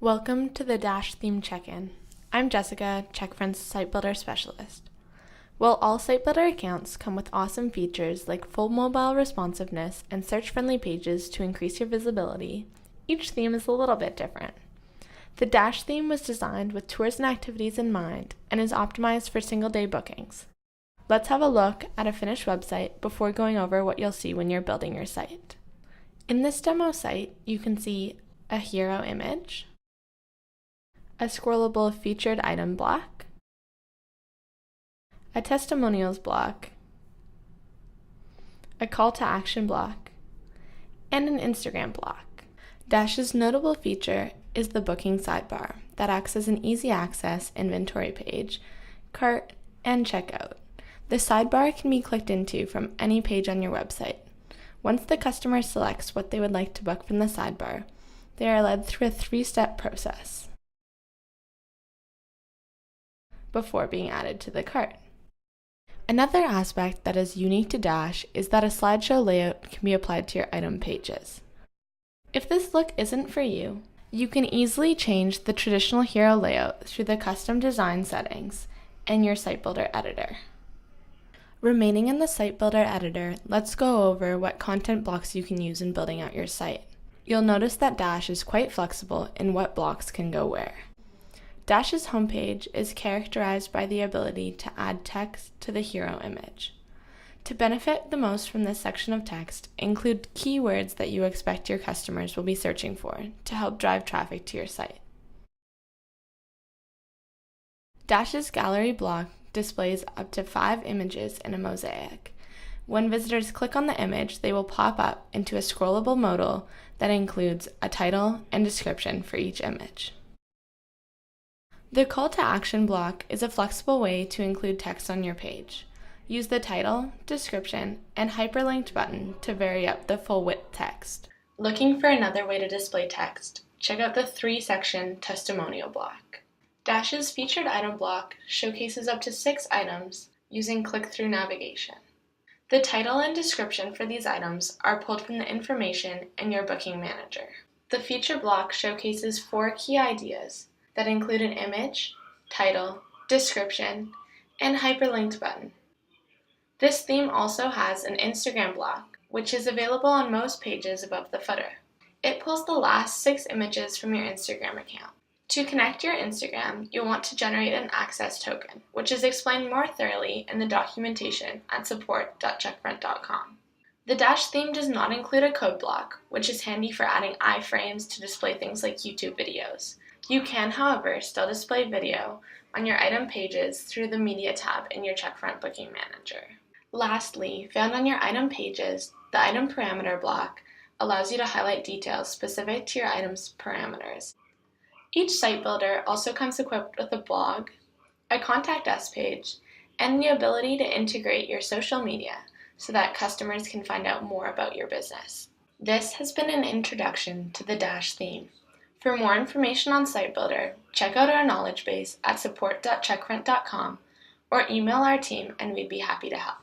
Welcome to the Dash Theme Check-In. I'm Jessica, Checkfront's Site Builder Specialist. While all Site Builder accounts come with awesome features like full mobile responsiveness and search-friendly pages to increase your visibility, each theme is a little bit different. The Dash theme was designed with tours and activities in mind and is optimized for single-day bookings. Let's have a look at a finished website before going over what you'll see when you're building your site. In this demo site, you can see a hero image, a scrollable featured item block, a testimonials block, a call to action block, and an Instagram block. Dash's notable feature is the booking sidebar that acts as an easy access inventory page, cart, and checkout. The sidebar can be clicked into from any page on your website. Once the customer selects what they would like to book from the sidebar, they are led through a 3-step process before being added to the cart. Another aspect that is unique to Dash is that a slideshow layout can be applied to your item pages. If this look isn't for you, you can easily change the traditional hero layout through the custom design settings and your Site Builder editor. Remaining in the Site Builder editor, let's go over what content blocks you can use in building out your site. You'll notice that Dash is quite flexible in what blocks can go where. Dash's homepage is characterized by the ability to add text to the hero image. To benefit the most from this section of text, include keywords that you expect your customers will be searching for to help drive traffic to your site. Dash's gallery block displays up to 5 images in a mosaic. When visitors click on the image, they will pop up into a scrollable modal that includes a title and description for each image. The call to action block is a flexible way to include text on your page. Use the title, description, and hyperlinked button to vary up the full width text. Looking for another way to display text, check out the 3-section testimonial block. Dash's featured item block showcases up to 6 items using click-through navigation. The title and description for these items are pulled from the information in your booking manager. The feature block showcases 4 key ideas that include an image, title, description, and hyperlinked button. This theme also has an Instagram block, which is available on most pages above the footer. It pulls the last 6 images from your Instagram account. To connect your Instagram, you'll want to generate an access token, which is explained more thoroughly in the documentation at support.checkfront.com. The Dash theme does not include a code block, which is handy for adding iframes to display things like YouTube videos. You can, however, still display video on your item pages through the Media tab in your Checkfront Booking Manager. Lastly, found on your item pages, the Item Parameter block allows you to highlight details specific to your item's parameters. Each site builder also comes equipped with a blog, a Contact Us page, and the ability to integrate your social media so that customers can find out more about your business. This has been an introduction to the Dash theme. For more information on Site Builder, check out our knowledge base at support.checkfront.com or email our team and we'd be happy to help.